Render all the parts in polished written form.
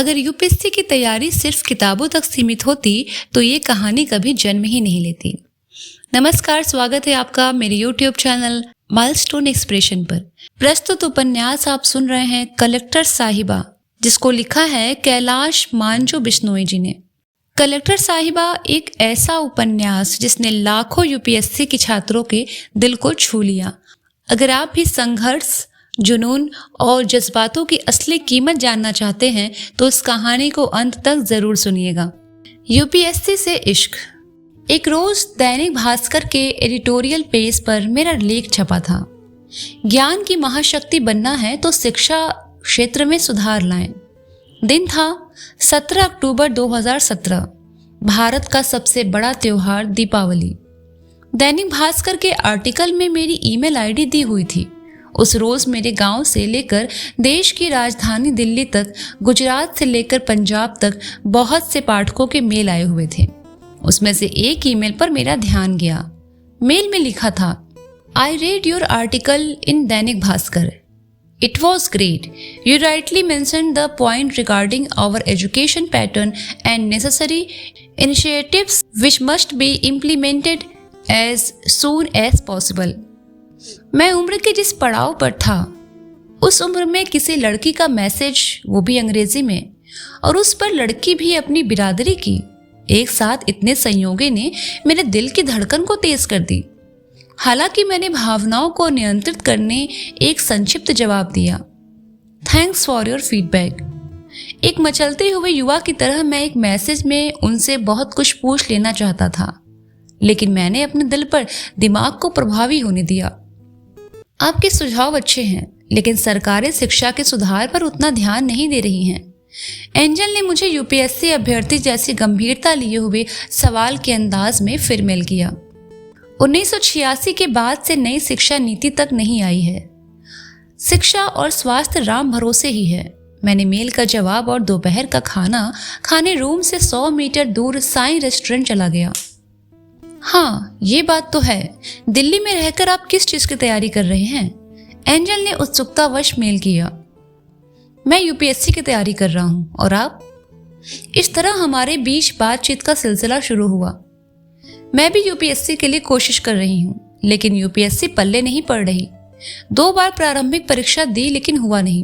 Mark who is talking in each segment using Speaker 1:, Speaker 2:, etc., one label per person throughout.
Speaker 1: अगर यूपीएससी की तैयारी सिर्फ किताबों तक सीमित होती तो ये कहानी कभी जन्म ही नहीं लेती। नमस्कार, स्वागत है आपका मेरे YouTube चैनल माइलस्टोन एक्सप्रेशन पर। प्रस्तुत उपन्यास आप सुन रहे हैं कलेक्टर साहिबा, जिसको लिखा है कैलाश मांजो बिश्नोई जी ने। कलेक्टर साहिबा एक ऐसा उपन्यास जिसने लाखों यूपीएससी के छात्रों के दिल को छू लिया। अगर आप भी संघर्ष, जुनून और जज्बातों की असली कीमत जानना चाहते हैं तो इस कहानी को अंत तक जरूर सुनिएगा। यूपीएससी से इश्क। एक रोज दैनिक भास्कर के एडिटोरियल पेज पर मेरा लेख छपा था, ज्ञान की महाशक्ति बनना है तो शिक्षा क्षेत्र में सुधार लाएं। दिन था 17 अक्टूबर 2017, भारत का सबसे बड़ा त्योहार दीपावली। दैनिक भास्कर के आर्टिकल में मेरी ईमेल आईडी दी हुई थी। उस रोज मेरे गांव से लेकर देश की राजधानी दिल्ली तक, गुजरात से लेकर पंजाब तक बहुत से पाठकों के मेल आए हुए थे। उसमें से एक ईमेल पर मेरा ध्यान गया। मेल में लिखा था, I read your article in Dainik Bhaskar. It was great. You rightly mention the point regarding our education pattern and necessary initiatives which must be implemented as soon as possible. मैं उम्र के जिस पड़ाव पर था, उस उम्र में किसी लड़की का मैसेज, वो भी अंग्रेजी में, और उस पर लड़की भी अपनी बिरादरी की, एक साथ इतने संयोगे ने मेरे दिल की धड़कन को तेज कर दी। हालांकि मैंने भावनाओं को नियंत्रित करने एक संक्षिप्त जवाब दिया, थैंक्स फॉर योर फीडबैक। एक मचलते हुए युवा की तरह मैं एक मैसेज में उनसे बहुत कुछ पूछ लेना चाहता था, लेकिन मैंने अपने दिल पर दिमाग को प्रभावी होने दिया। आपके सुझाव अच्छे हैं, लेकिन सरकारें शिक्षा के सुधार पर उतना ध्यान नहीं दे रही हैं। एंजल ने मुझे यूपीएससी अभ्यर्थी जैसी गंभीरता लिए हुए सवाल के अंदाज में फिर मेल किया। 1986 के बाद से नई शिक्षा नीति तक नहीं आई है। शिक्षा और स्वास्थ्य राम भरोसे ही है। मैंने मेल का जवाब और दोपहर का खाना खाने रूम से 100 मीटर दूर साई रेस्टोरेंट चला गया। हाँ, ये बात तो है। दिल्ली में रहकर आप किस चीज की तैयारी कर रहे हैं? एंजल ने उत्सुकतावश मेल किया। मैं यूपीएससी की तैयारी कर रहा हूँ, और आप? इस तरह हमारे बीच बातचीत का सिलसिला शुरू हुआ। मैं भी यूपीएससी के लिए कोशिश कर रही हूँ, लेकिन यूपीएससी पल्ले नहीं पड़ रही। 2 बार प्रारंभिक परीक्षा दी, लेकिन हुआ नहीं।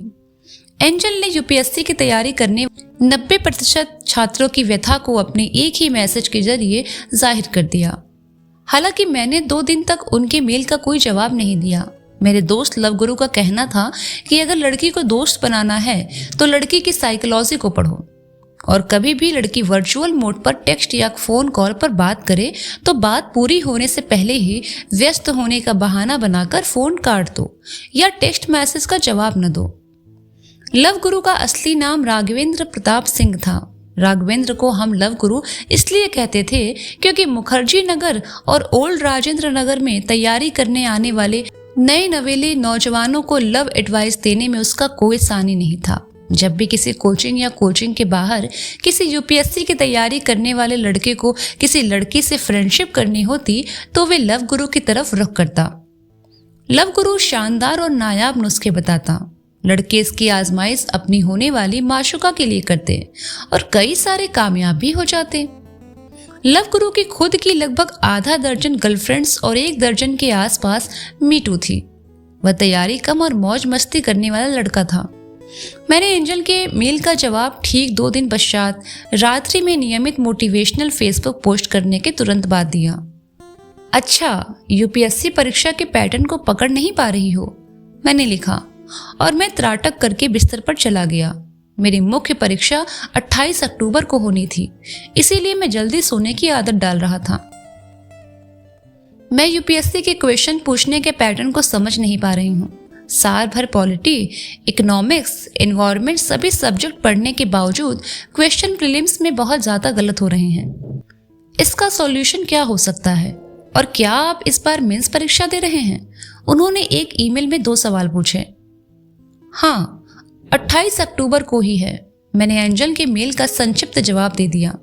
Speaker 1: एंजल ने यूपीएससी की तैयारी करने 90% छात्रों की व्यथा को अपने एक ही मैसेज के जरिए जाहिर कर दिया। हालांकि मैंने 2 दिन तक उनके मेल का कोई जवाब नहीं दिया। मेरे दोस्त लवगुरु का कहना था कि अगर लड़की को दोस्त बनाना है तो लड़की की साइकोलॉजी को पढ़ो, और कभी भी लड़की वर्चुअल मोड पर टेक्स्ट या फोन कॉल पर बात करे तो बात पूरी होने से पहले ही व्यस्त होने का बहाना बनाकर फोन काट दो या टेक्स्ट मैसेज का जवाब न दो। लवगुरु का असली नाम राघवेंद्र प्रताप सिंह था। राघवेंद्र को हम लवगुरु इसलिए कहते थे क्योंकि मुखर्जी नगर और ओल्ड राजेंद्र नगर में तैयारी करने आने वाले नए नवेले नौजवानों को लव एडवाइस देने में उसका कोई सानी नहीं था। जब भी किसी कोचिंग या कोचिंग के बाहर किसी यूपीएससी की तैयारी करने वाले लड़के को किसी लड़की से फ्रेंडशिप करनी होती तो वे लवगुरु की तरफ रुख करता। लवगुरु शानदार और नायाब नुस्खे बताता। लड़के इसकी आजमाइश अपनी होने वाली माशुका के लिए करते और कई सारे कामयाब भी हो जाते। लवगुरु की खुद की लगभग आधा दर्जन गर्लफ्रेंड्स और 1 दर्जन के आसपास मीटू थी। वह तैयारी कम और मौज मस्ती करने वाला लड़का था। मैंने एंजल के मेल का जवाब ठीक 2 दिन पश्चात रात्रि में नियमित मोटिवेशनल फेसबुक पोस्ट करने के तुरंत बाद दिया। अच्छा, यूपीएससी परीक्षा के पैटर्न को पकड़ नहीं पा रही हो, मैंने लिखा, और मैं त्राटक करके बिस्तर पर चला गया। मेरी मुख्य परीक्षा 28 अक्टूबर को होनी थी, इसीलिए मैं जल्दी सोने की आदत डाल रहा था। मैं यूपीएससी के क्वेश्चन पूछने के पैटर्न को समझ नहीं पा रही हूँ। साल भर पॉलिटी, इकोनॉमिक्स, एनवायरनमेंट सभी सब्जेक्ट पढ़ने के बावजूद क्वेश्चन प्रीलिम्स में बहुत ज़्यादा गलत हो रहे हैं। इसका सॉल्यूशन क्या हो सकता है, और क्या आप इस बार मेंस परीक्षा दे रहे हैं? उन्होंने एक ईमेल में 2 सवाल पूछे। हाँ, 28 अक्टूबर को ही है। मैंने एंजल के मेल का संक्षिप्त जवाब दे दिया।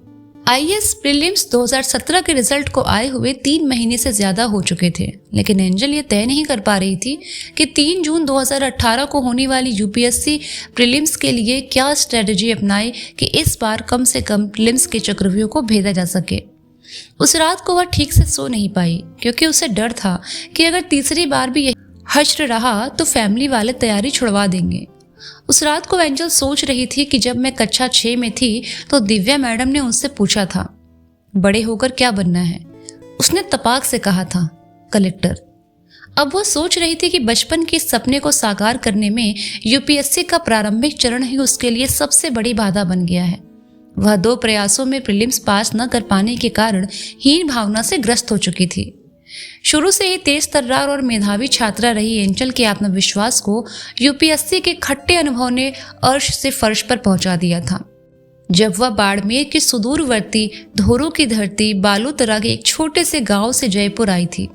Speaker 1: आईएएस प्रीलिम्स 2017 के रिजल्ट को आए हुए 3 महीने से ज्यादा हो चुके थे, लेकिन एंजल ये तय नहीं कर पा रही थी कि 3 जून 2018 को होने वाली यूपीएससी प्रीलिम्स के लिए क्या स्ट्रेटजी अपनाए कि इस बार कम से कम प्रीलिम्स के चक्रव्यूह को भेदा जा सके। उस रात को वह ठीक से सो नहीं पाई क्योंकि उसे डर था कि अगर तीसरी बार भी यही हश्र रहा तो फैमिली वाले तैयारी छुड़वा देंगे। उस रात को एंजल सोच रही थी कि जब मैं कक्षा 6 में थी तो दिव्या मैडम ने उनसे पूछा था, बड़े होकर क्या बनना है? उसने तपाक से कहा था, कलेक्टर। अब वो सोच रही थी कि बचपन के सपने को साकार करने में यूपीएससी का प्रारंभिक चरण ही उसके लिए सबसे बड़ी बाधा बन गया है। वह 2 प्रयासों में प्रीलिम्स पास न कर पाने के कारण हीन भावना से ग्रस्त हो चुकी थी। शुरू से ही तेज तर्रार और मेधावी छात्रा रही एंजल के आत्मविश्वास को यूपीएससी के खट्टे अनुभव ने अर्श से फर्श पर पहुंचा दिया था। जब वह बाड़मेर के सुदूरवर्ती धोरों की धरती बालोतरा के एक छोटे से गांव से जयपुर आई थी।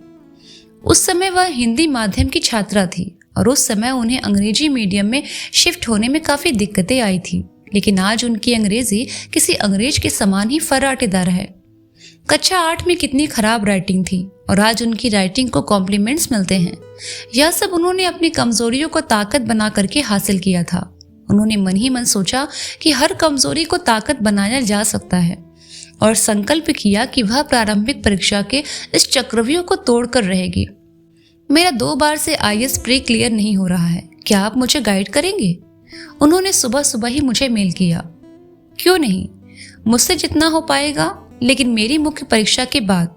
Speaker 1: उस समय वह हिंदी माध्यम की छात्रा थी और उस समय उन्हें अंग्रेजी मीडियम में शिफ्ट होने में काफी दिक्कतें आई थी, लेकिन आज उनकी अंग्रेजी किसी अंग्रेज के समान ही फर्राटेदार है। कक्षा 8 में कितनी खराब राइटिंग थी और आज उनकी राइटिंग को कॉम्प्लीमेंट्स मिलते हैं। यह सब उन्होंने अपनी कमजोरियों को ताकत बना करके हासिल किया था। उन्होंने मन ही मन सोचा कि हर कमजोरी को ताकत बनाया जा सकता है और संकल्प किया कि वह प्रारंभिक परीक्षा के इस चक्रव्यूह को तोड़कर रहेगी। मेरा 2 बार से आईएएस प्री क्लियर नहीं हो रहा है, क्या आप मुझे गाइड करेंगे? उन्होंने सुबह सुबह ही मुझे मेल किया। क्यों नहीं, मुझसे जितना हो पाएगा, लेकिन मेरी मुख्य परीक्षा के बाद।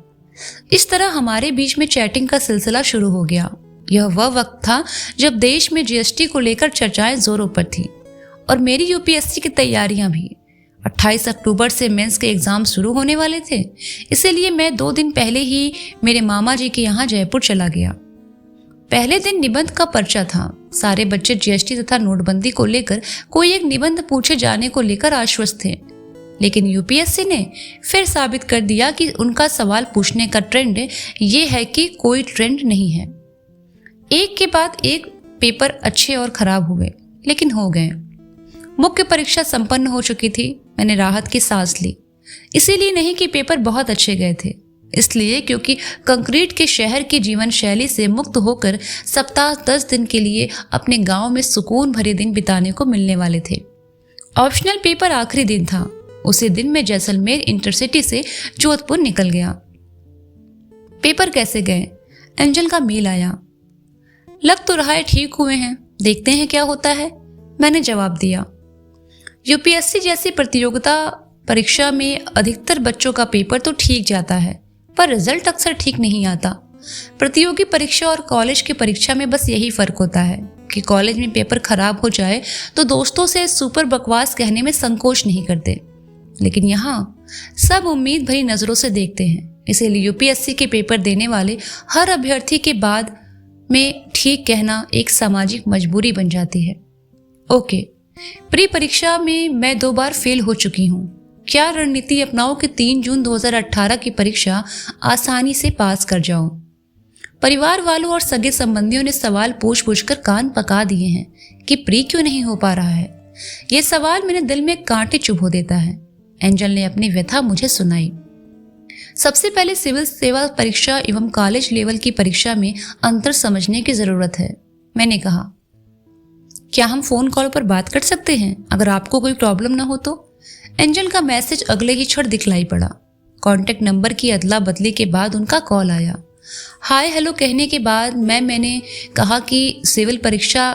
Speaker 1: इस तरह हमारे बीच में चैटिंग का सिलसिला शुरू हो गया। यह वह वक्त था जब देश में जीएसटी को लेकर चर्चाएं जोरों पर थी और मेरी यूपीएससी की तैयारियां भी। 28 अक्टूबर से मेंस के एग्जाम शुरू होने वाले थे, इसीलिए मैं 2 दिन पहले ही मेरे मामा जी के यहाँ जयपुर चला गया। पहले दिन निबंध का पर्चा था। सारे बच्चे जीएसटी तथा नोटबंदी को लेकर कोई एक निबंध पूछे जाने को लेकर आश्वस्त थे, लेकिन यूपीएससी ने फिर साबित कर दिया कि उनका सवाल पूछने का ट्रेंड ये है कि कोई ट्रेंड नहीं है। एक के बाद एक पेपर अच्छे और खराब हुए, लेकिन हो गए। मुख्य परीक्षा संपन्न हो चुकी थी। मैंने राहत की सांस ली, इसीलिए नहीं कि पेपर बहुत अच्छे गए थे, इसलिए क्योंकि कंक्रीट के शहर की जीवन शैली से मुक्त होकर सप्ताह 10 दिन के लिए अपने गांव में सुकून भरे दिन बिताने को मिलने वाले थे। ऑप्शनल पेपर आखिरी दिन था। उसी दिन मैं जैसलमेर इंटरसिटी से जोधपुर निकल गया। पेपर कैसे गए? एंजल का मेल आया। लग तो रहा है ठीक हुए हैं, देखते हैं क्या होता है, मैंने जवाब दिया। यूपीएससी जैसी प्रतियोगिता परीक्षा में अधिकतर बच्चों का पेपर तो ठीक जाता है, पर रिजल्ट अक्सर ठीक नहीं आता। प्रतियोगी परीक्षा और कॉलेज की परीक्षा में बस यही फर्क होता है कि कॉलेज में पेपर खराब हो जाए तो दोस्तों से सुपर बकवास कहने में संकोच नहीं करते, लेकिन यहाँ सब उम्मीद भरी नजरों से देखते हैं। इसीलिए यूपीएससी के पेपर देने वाले हर अभ्यर्थी के बाद में ठीक कहना एक सामाजिक मजबूरी बन जाती है। ओके, प्री परीक्षा में मैं 2 बार फेल हो चुकी हूँ। क्या रणनीति अपनाओ कि 3 जून 2018 की परीक्षा आसानी से पास कर जाऊं? परिवार वालों और सगे संबंधियों ने सवाल पूछ कर कान पका दिए हैं कि प्री क्यों नहीं हो पा रहा है। ये सवाल मेरे दिल में कांटे चुभो देता है। एंजल ने अपनी व्यथा मुझे सुनाई। सबसे पहले सिविल सेवा परीक्षा एवं कॉलेज लेवल की परीक्षा में अंतर समझने की जरूरत है। मैंने कहा, क्या हम फोन कॉल पर बात कर सकते हैं अगर आपको कोई प्रॉब्लम ना हो तो? एंजल का मैसेज अगले ही क्षण दिखलाई पड़ा। कॉन्टेक्ट नंबर की अदला बदली के बाद उनका कॉल आया। हाय हेलो कहने के बाद मैंने कहा कि सिविल परीक्षा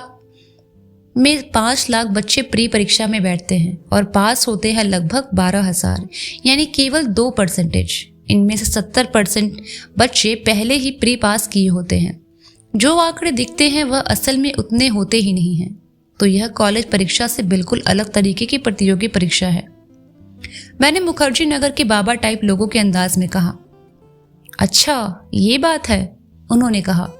Speaker 1: में 5 लाख बच्चे प्री परीक्षा में बैठते हैं और पास होते हैं लगभग 12,000, यानी केवल 2%। इनमें से 70% बच्चे पहले ही प्री पास किए होते हैं। जो आंकड़े दिखते हैं वह असल में उतने होते ही नहीं हैं। तो यह कॉलेज परीक्षा से बिल्कुल अलग तरीके की प्रतियोगी परीक्षा है। मैंने मुखर्जी नगर के बाबा टाइप लोगों के अंदाज में कहा। अच्छा ये बात है, उन्होंने कहा।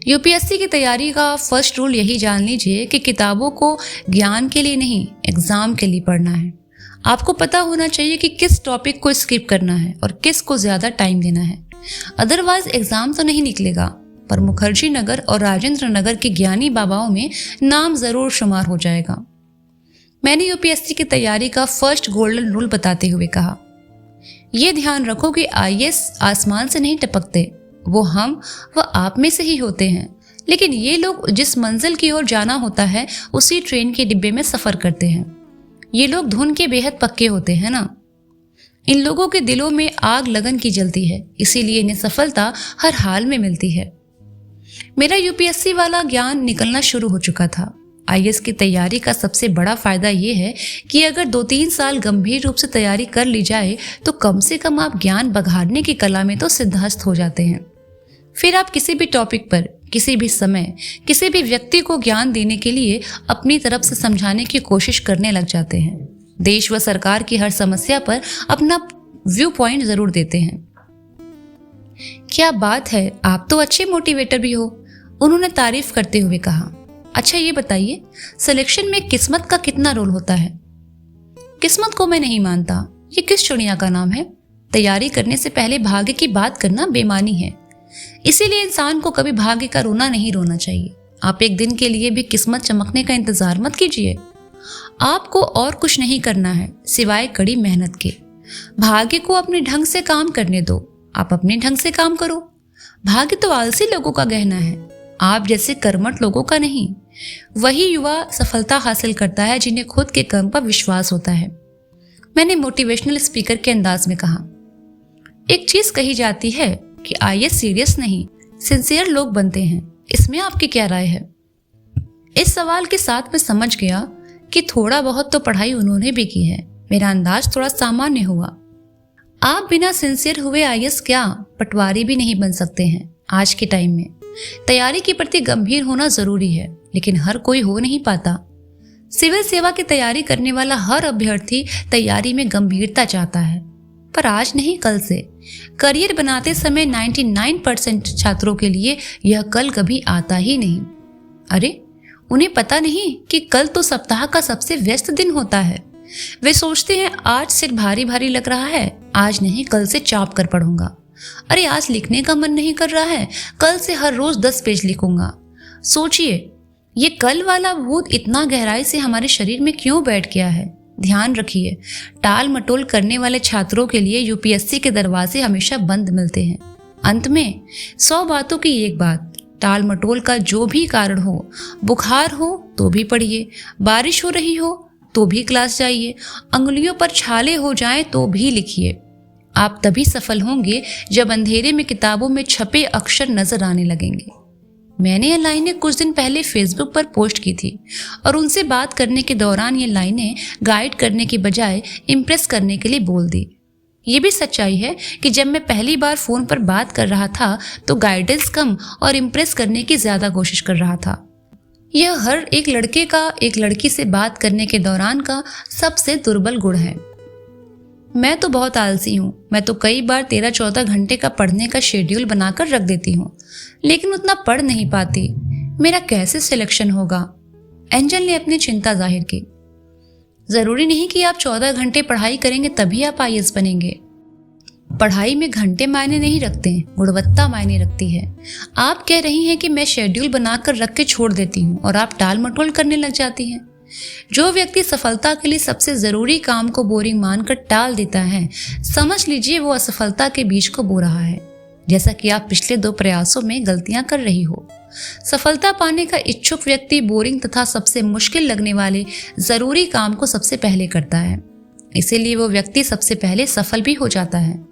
Speaker 1: यूपीएससी की तैयारी का फर्स्ट रूल यही जान लीजिए कि किताबों को ज्ञान के लिए नहीं, एग्जाम के लिए पढ़ना है। आपको पता होना चाहिए कि किस टॉपिक को स्किप करना है और किस को ज्यादा टाइम देना है, अदरवाइज एग्जाम तो नहीं निकलेगा। पर मुखर्जी नगर और राजेंद्र नगर के ज्ञानी बाबाओं में नाम जरूर शुमार हो जाएगा। मैंने यूपीएससी की तैयारी का फर्स्ट गोल्डन रूल बताते हुए कहा, ये ध्यान रखो कि आईएएस आसमान से नहीं टपकते, वो हम व आप में से ही होते हैं। लेकिन ये लोग जिस मंजिल की ओर जाना होता है उसी ट्रेन के डिब्बे में सफर करते हैं। ये लोग धुन के बेहद पक्के होते हैं ना। इन लोगों के दिलों में आग लगन की जलती है, इसीलिए इन्हें सफलता हर हाल में मिलती है। मेरा यूपीएससी वाला ज्ञान निकलना शुरू हो चुका था। आईएएस की तैयारी का सबसे बड़ा फायदा ये है कि अगर 2-3 साल गंभीर रूप से तैयारी कर ली जाए तो कम से कम आप ज्ञान बघाड़ने की कला में तो सिद्धहस्त हो जाते हैं। फिर आप किसी भी टॉपिक पर, किसी भी समय, किसी भी व्यक्ति को ज्ञान देने के लिए अपनी तरफ से समझाने की कोशिश करने लग जाते हैं। देश व सरकार की हर समस्या पर अपना व्यू पॉइंट जरूर देते हैं। क्या बात है, आप तो अच्छे मोटिवेटर भी हो, उन्होंने तारीफ करते हुए कहा। अच्छा ये बताइए, सिलेक्शन में किस्मत का कितना रोल होता है? किस्मत को मैं नहीं मानता, ये किस चिड़िया का नाम है? तैयारी करने से पहले भाग्य की बात करना बेमानी है। इसीलिए इंसान को कभी भाग्य का रोना नहीं रोना चाहिए। आप एक दिन के लिए भी किस्मत चमकने का इंतजार मत कीजिए। आपको और कुछ नहीं करना है सिवाय कड़ी मेहनत के। भाग्य को अपने ढंग से काम करने दो, आप अपने ढंग से काम करो। भाग्य तो आलसी लोगों का गहना है, आप जैसे कर्मठ लोगों का नहीं। वही युवा सफलता हासिल करता है जिन्हें खुद के कर्म पर विश्वास होता है। मैंने मोटिवेशनल स्पीकर के अंदाज में कहा, एक चीज कही जाती है कि आईएएस सीरियस नहीं, सिंसियर लोग बनते हैं। इसमें आपकी क्या राय है? इस सवाल के साथ मैं समझ गया कि थोड़ा बहुत तो पढ़ाई उन्होंने भी की है। मेरा अंदाज थोड़ा सामान्य हुआ। आप बिना सिंसियर हुए आईएएस क्या पटवारी भी नहीं बन सकते हैं। आज के टाइम में तैयारी के प्रति गंभीर होना जरूरी है, लेकिन हर कोई हो नहीं पाता। सिविल सेवा की तैयारी करने वाला हर अभ्यर्थी तैयारी में गंभीरता चाहता है, पर आज नहीं कल से। करियर बनाते समय 99% छात्रों के लिए यह कल कभी आता ही नहीं। अरे उन्हें पता नहीं कि कल तो सप्ताह का सबसे व्यस्त दिन होता है। वे सोचते हैं आज सिर भारी भारी लग रहा है, आज नहीं कल से चाप कर पढ़ूंगा। अरे आज लिखने का मन नहीं कर रहा है, कल से हर रोज 10 पेज लिखूंगा। सोचिए ये कल वाला भूत इतना गहराई से हमारे शरीर में क्यों बैठ गया है। ध्यान रखिए, टाल मटोल करने वाले छात्रों के लिए यूपीएससी के दरवाजे हमेशा बंद मिलते हैं। अंत में 100 बातों की एक बात, टाल मटोल का जो भी कारण हो, बुखार हो तो भी पढ़िए, बारिश हो रही हो तो भी क्लास जाइए, अंगुलियों पर छाले हो जाएं तो भी लिखिए। आप तभी सफल होंगे जब अंधेरे में किताबों में छपे अक्षर नजर आने लगेंगे। मैंने ये लाइनें कुछ दिन पहले फेसबुक पर पोस्ट की थी और उनसे बात करने के दौरान ये लाइनें गाइड करने की बजाय इम्प्रेस करने के लिए बोल दी। ये भी सच्चाई है कि जब मैं पहली बार फ़ोन पर बात कर रहा था तो गाइडेंस कम और इम्प्रेस करने की ज़्यादा कोशिश कर रहा था। यह हर एक लड़के का एक लड़की से बात करने के दौरान का सबसे दुर्बल गुण है। मैं तो बहुत आलसी हूँ, मैं तो कई बार 13-14 घंटे का पढ़ने का शेड्यूल बनाकर रख देती हूँ, लेकिन उतना पढ़ नहीं पाती। मेरा कैसे सिलेक्शन होगा? एंजल ने अपनी चिंता जाहिर की। जरूरी नहीं कि आप 14 घंटे पढ़ाई करेंगे तभी आप आईएएस बनेंगे। पढ़ाई में घंटे मायने नहीं रखते, गुणवत्ता मायने रखती है। आप कह रही हैं कि मैं शेड्यूल बनाकर रख के छोड़ देती हूँ और आप टाल मटोल करने लग जाती हैं। जो व्यक्ति सफलता के लिए सबसे जरूरी काम को बोरिंग मानकर टाल देता है, समझ लीजिए वो असफलता के बीज को बो रहा है, जैसा कि आप पिछले 2 प्रयासों में गलतियां कर रही हो। सफलता पाने का इच्छुक व्यक्ति बोरिंग तथा सबसे मुश्किल लगने वाले जरूरी काम को सबसे पहले करता है, इसीलिए वो व्यक्ति सबसे पहले सफल भी हो जाता है।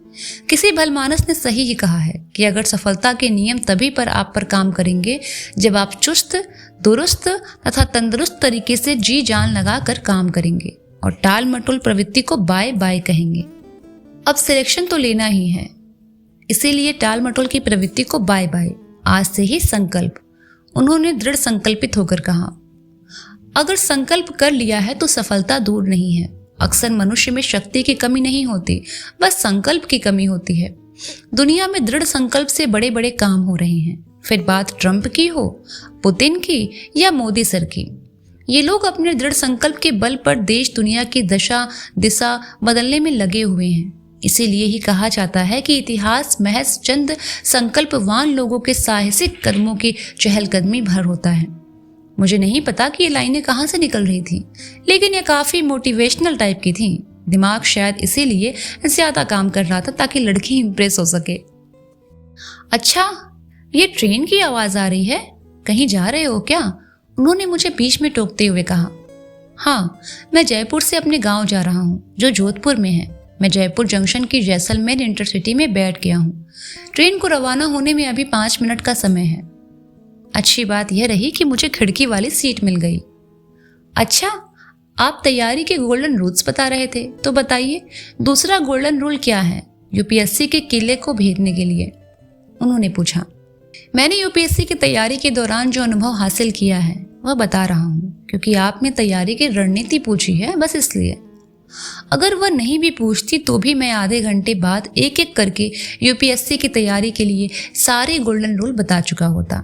Speaker 1: किसी भलमानस ने सही ही कहा है कि अगर सफलता के नियम तभी पर आप पर काम करेंगे जब आप चुस्त, दुरुस्त तथा तंदुरुस्त तरीके से जी जान लगाकर काम करेंगे और टाल मटोल प्रवृत्ति को बाय बाय कहेंगे। अब सिलेक्शन तो लेना ही है, इसीलिए टाल मटोल की प्रवृत्ति को बाय बाय। आज से ही संकल्प, उन्होंने दृढ़ संकल्पित होकर कहा। अगर संकल्प कर लिया है तो सफलता दूर नहीं है। अक्सर मनुष्य में शक्ति की कमी नहीं होती, बस संकल्प की कमी होती है। दुनिया में दृढ़ संकल्प से बड़े बड़े काम हो रहे हैं, फिर बात ट्रंप की हो, पुतिन की या मोदी सर की। ये लोग अपने दृढ़ संकल्प के बल पर देश दुनिया की दशा दिशा बदलने में लगे हुए हैं। इसीलिए ही कहा जाता है कि इतिहास महज चंद संकल्पवान लोगों के साहसिक कदमों की चहलकदमी भर होता है। मुझे नहीं पता कि ये लाइनें कहाँ से निकल रही थी, लेकिन ये काफ़ी मोटिवेशनल टाइप की थी। दिमाग शायद इसीलिए ज्यादा काम कर रहा था ताकि लड़की इंप्रेस हो सके। अच्छा, ये ट्रेन की आवाज आ रही है, कहीं जा रहे हो क्या? उन्होंने मुझे बीच में टोकते हुए कहा। हाँ, मैं जयपुर से अपने गांव जा रहा हूँ जो जोधपुर में है। मैं जयपुर जंक्शन की जैसलमेर इंटरसिटी में बैठ गया हूँ। ट्रेन को रवाना होने में अभी 5 मिनट का समय है। अच्छी बात यह रही कि मुझे खिड़की वाली सीट मिल गई। अच्छा, आप तैयारी के गोल्डन रूल्स बता रहे थे, तो बताइए दूसरा गोल्डन रूल क्या है यूपीएससी के किले को भेदने के लिए? उन्होंने पूछा। मैंने यूपीएससी की तैयारी के दौरान जो अनुभव हासिल किया है वह बता रहा हूँ, क्योंकि आपने तैयारी की रणनीति पूछी है, बस इसलिए। अगर वह नहीं भी पूछती तो भी मैं आधे घंटे बाद एक एक करके यूपीएससी की तैयारी के लिए सारे गोल्डन रूल बता चुका होता।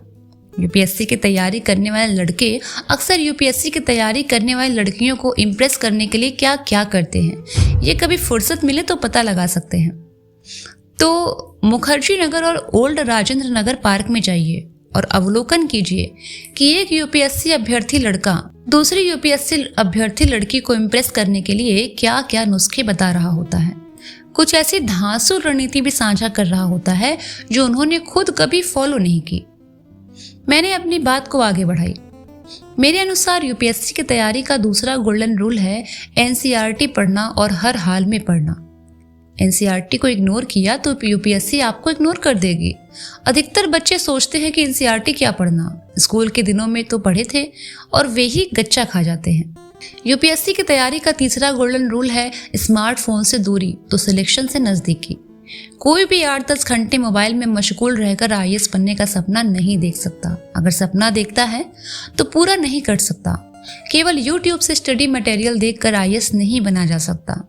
Speaker 1: यूपीएससी की तैयारी करने वाले लड़के अक्सर यूपीएससी की तैयारी करने वाली लड़कियों को इम्प्रेस करने के लिए क्या क्या करते हैं, ये कभी फुर्सत मिले तो पता लगा सकते हैं। तो मुखर्जी नगर और ओल्ड राजेंद्र नगर पार्क में जाइए और अवलोकन कीजिए कि एक यूपीएससी अभ्यर्थी लड़का दूसरी यूपीएससी अभ्यर्थी लड़की को इम्प्रेस करने के लिए क्या क्या नुस्खे बता रहा होता है। कुछ ऐसी धांसू रणनीति भी साझा कर रहा होता है जो उन्होंने खुद कभी फॉलो नहीं की। मैंने अपनी बात को आगे बढ़ाई। मेरे अनुसार यूपीएससी की तैयारी का दूसरा गोल्डन रूल है एनसीईआरटी पढ़ना और हर हाल में पढ़ना। एनसीईआरटी को इग्नोर किया तो यूपीएससी आपको इग्नोर कर देगी। अधिकतर बच्चे सोचते हैं कि एनसीईआरटी क्या पढ़ना, स्कूल के दिनों में तो पढ़े थे और वे ही गच्चा खा जाते हैं। यूपीएससी की तैयारी का तीसरा गोल्डन रूल है स्मार्टफोन से दूरी तो सिलेक्शन से नजदीकी। कोई भी 8-10 घंटे मोबाइल में मशगूल रहकर आईएएस बनने का सपना नहीं देख सकता। अगर सपना देखता है तो पूरा नहीं कर सकता। केवल यूट्यूब से स्टडी मटेरियल देखकर आईएएस नहीं बना जा सकता।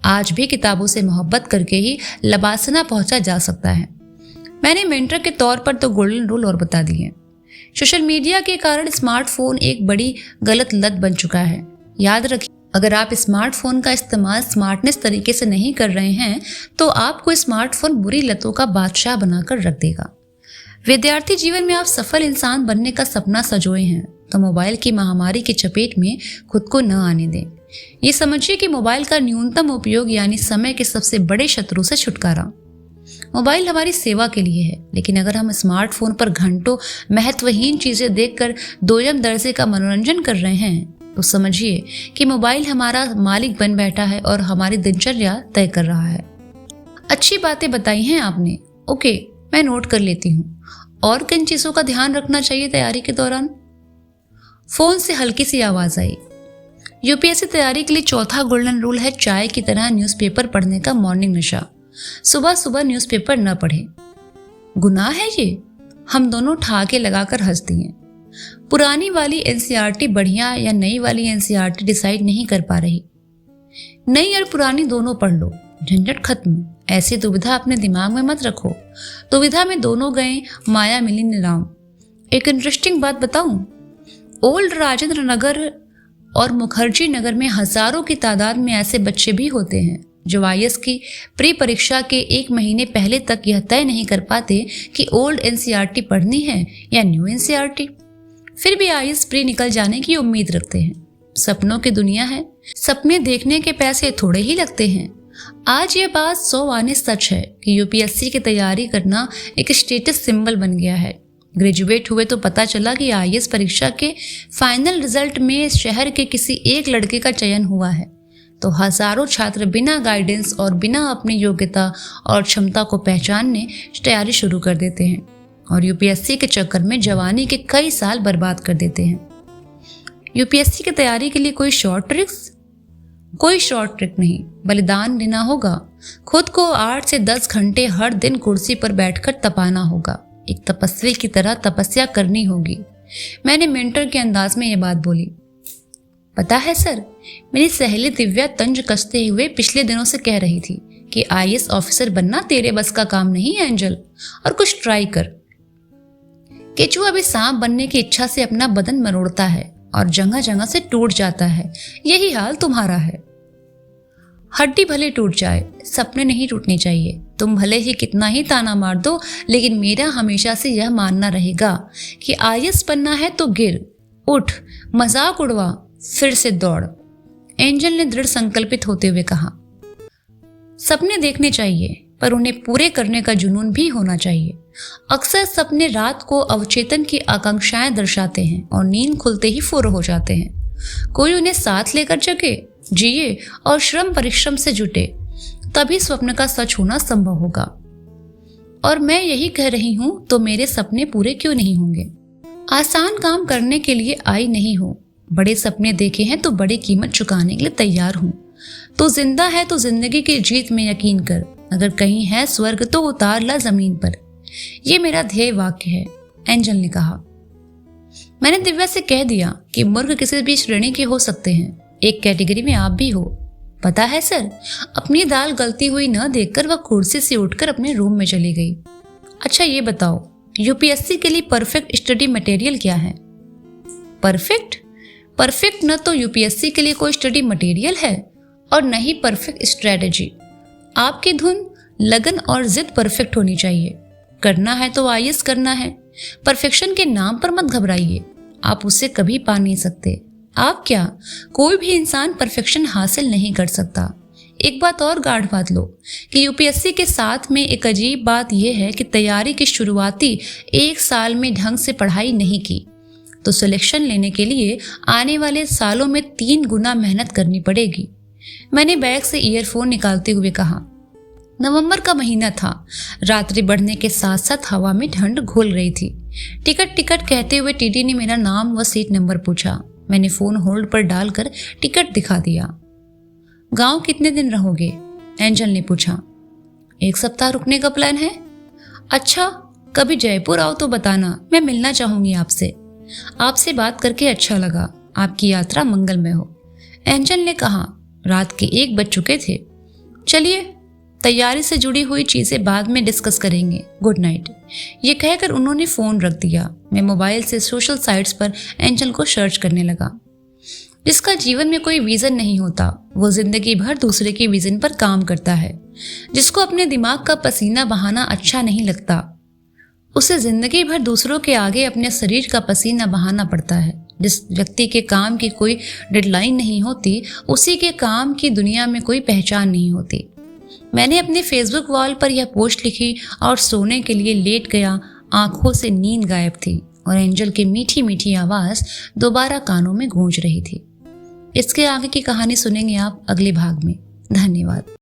Speaker 1: आज भी किताबों से मोहब्बत करके ही लबासना पहुंचा जा सकता है। मैंने मेंटर के तौर पर तो गोल्डन रूल और बता दिए। सोशल मीडिया के कारण स्मार्टफोन एक बड़ी गलत लत बन चुका है। याद रखिए, अगर आप स्मार्टफोन का इस्तेमाल स्मार्टनेस तरीके से नहीं कर रहे हैं तो आपको स्मार्टफोन बुरी लतों का बादशाह बनाकर रख देगा। विद्यार्थी जीवन में आप सफल इंसान बनने का सपना संजोए हैं तो मोबाइल की महामारी की चपेट में खुद को न आने दें। ये समझिए कि मोबाइल का न्यूनतम उपयोग यानी समय के सबसे बड़े शत्रु से छुटकारा। मोबाइल हमारी सेवा के लिए है, लेकिन अगर हम स्मार्टफोन पर घंटों महत्वहीन चीजें देखकर दोयम दर्जे का मनोरंजन कर रहे हैं तो समझिए कि मोबाइल हमारा मालिक बन बैठा है और हमारी दिनचर्या तय कर रहा है। अच्छी बातें बताई हैं आपने, ओके, मैं नोट कर लेती हूँ। और किन चीजों का ध्यान रखना चाहिए तैयारी के दौरान? फोन से हल्की सी आवाज आई। यूपीएससी तैयारी के लिए चौथा गोल्डन रूल है चाय की तरह न्यूज़पेपर पढ़ने का मॉर्निंग नशा। सुबह सुबह न्यूज़पेपर न पढ़ें। गुनाह है ये? हम दोनों ठहाके लगाकर हंस दिए। पुरानी वाली एनसीईआरटी बढ़िया या नई वाली एनसीईआरटी डिसाइड नहीं कर पा रही। नई और पुरानी दोनों पढ़ लो, झंझट खत्म। ऐसी दुविधा अपने दिमाग में मत रखो। दुविधा में दोनों गए, माया मिली निराम। एक इंटरेस्टिंग बात बताऊं, ओल्ड राजेंद्र नगर और मुखर्जी नगर में हजारों की तादाद में ऐसे बच्चे भी होते हैं जो आईएएस की प्री परीक्षा के 1 महीने पहले तक यह तय नहीं कर पाते कि ओल्ड एनसीईआरटी पढ़नी है या न्यू एनसीईआरटी। फिर भी आईएएस प्री निकल जाने की उम्मीद रखते हैं। सपनों की दुनिया है, सपने देखने के पैसे थोड़े ही लगते हैं। आज ये बात 100 आने सच है कि यूपीएससी की तैयारी करना एक स्टेटस सिंबल बन गया है। ग्रेजुएट हुए तो पता चला कि आईएएस परीक्षा के फाइनल रिजल्ट में शहर के किसी एक लड़के का चयन हुआ है तो हजारों छात्र बिना गाइडेंस और बिना अपनी योग्यता और क्षमता को पहचानने तैयारी शुरू कर देते हैं और यूपीएससी के चक्कर में जवानी के कई साल बर्बाद कर देते हैं। यूपीएससी की तैयारी के लिए कोई शॉर्ट ट्रिक्स? कोई शॉर्ट ट्रिक नहीं, बलिदान देना होगा। खुद को 8 से 10 घंटे हर दिन कुर्सी पर बैठकर तपाना होगा। एक तपस्वी की तरह तपस्या करनी होगी। मैंने मेंटर के अंदाज में यह बात बोली। पता है सर, मेरी सहेली दिव्या तंज कसते हुए पिछले दिनों से कह रही थी कि आईएएस ऑफिसर बनना तेरे बस का काम नहीं है एंजल, और कुछ ट्राई कर। केचू अभी सांप बनने की इच्छा से अपना बदन मरोड़ता है और जगह जगह से टूट जाता है। यही हाल तुम्हारा है। हड्डी भले टूट जाए, सपने नहीं टूटने चाहिए। तुम भले ही कितना ही ताना मार दो, लेकिन मेरा हमेशा से यह मानना रहेगा कि आईएएस बनना है तो गिर, उठ, मजाक उड़वा, फिर से दौड़। एंजल ने दृढ़ संकल्पित होते हुए कहा। सपने देखने चाहिए, पर उन्हें पूरे करने का जुनून भी होना चाहिए। अक्सर सपने रात को अवचेतन की आकांक्षाएं दर्शाते हैं और नींद खुलते ही फुर हो जाते हैं। कोई उन्हें साथ लेकर जगे, जिए और श्रम परिश्रम से जुटे, तभी स्वप्न का सच होना संभव होगा। और मैं यही कह रही हूं, तो मेरे सपने पूरे क्यों नहीं होंगे? आसान काम करने के लिए आई नहीं हूं, बड़े सपने देखे हैं तो बड़ी कीमत चुकाने के लिए तैयार हूं। तो जिंदा है तो जिंदगी की जीत में यकीन कर, अगर कहीं है स्वर्ग तो उतार ला जमीन पर। ये मेरा ध्येय वाक्य है, एंजल ने कहा। मैंने दिव्या से कह दिया कि मुर्ग किसी भी श्रेणी के हो सकते हैं, एक कैटेगरी में आप भी हो। पता है सर, अपनी दाल गलती हुई न देखकर वह कुर्सी से उठकर अपने रूम में चली गई। अच्छा ये बताओ, यूपीएससी के लिए परफेक्ट स्टडी मटेरियल क्या है? परफेक्ट न तो यूपीएससी के लिए कोई स्टडी मटेरियल है और न ही परफेक्ट स्ट्रेटेजी। आपकी धुन, लगन और जिद परफेक्ट होनी चाहिए। करना है तो आईएएस करना है। परफेक्शन के नाम पर मत घबराइए, आप उसे कभी पा नहीं सकते। आप क्या, कोई भी इंसान परफेक्शन हासिल नहीं कर सकता। एक बात और गाढ़ बात लो कि यूपीएससी के साथ में एक अजीब बात यह है कि तैयारी की शुरुआती 1 साल में ढंग से पढ़ाई नहीं की तो सिलेक्शन लेने के लिए आने वाले सालों में 3 गुना मेहनत करनी पड़ेगी। मैंने बैग से ईयरफोन निकालते हुए कहा। नवंबर का महीना था। रात्रि बढ़ने के साथ साथ हवा में ठंड घुल रही थी। टिकट कहते हुए टीटी ने मेरा नाम व सीट नंबर पूछा। मैंने फोन होल्ड पर डालकर टिकट दिखा दिया। गांव कितने दिन रहोगे? एंजल ने पूछा। 1 सप्ताह रुकने का प्लान है। अच्छा, कभी जयपुर आओ तो बताना, मैं मिलना चाहूंगी आपसे। आपसे बात करके अच्छा लगा। आपकी यात्रा मंगलमय हो। एंजल ने कहा। रात के 1 बज चुके थे। चलिए, तैयारी से जुड़ी हुई चीजें बाद में डिस्कस करेंगे। Good night. ये कहकर उन्होंने फोन रख दिया। मैं मोबाइल से सोशल साइट्स पर एंजल को सर्च करने लगा। जिसका जीवन में कोई विजन नहीं होता, वो जिंदगी भर दूसरे के विजन पर काम करता है। जिसको अपने दिमाग का पसीना बहाना अच्छा नहीं लगता, उसे जिंदगी भर दूसरों के आगे अपने शरीर का पसीना बहाना पड़ता है। जिस व्यक्ति के काम की कोई डेडलाइन नहीं होती, उसी के काम की दुनिया में कोई पहचान नहीं होती। मैंने अपने फेसबुक वॉल पर यह पोस्ट लिखी और सोने के लिए लेट गया। आंखों से नींद गायब थी और एंजल की मीठी मीठी आवाज दोबारा कानों में गूंज रही थी। इसके आगे की कहानी सुनेंगे आप अगले भाग में। धन्यवाद।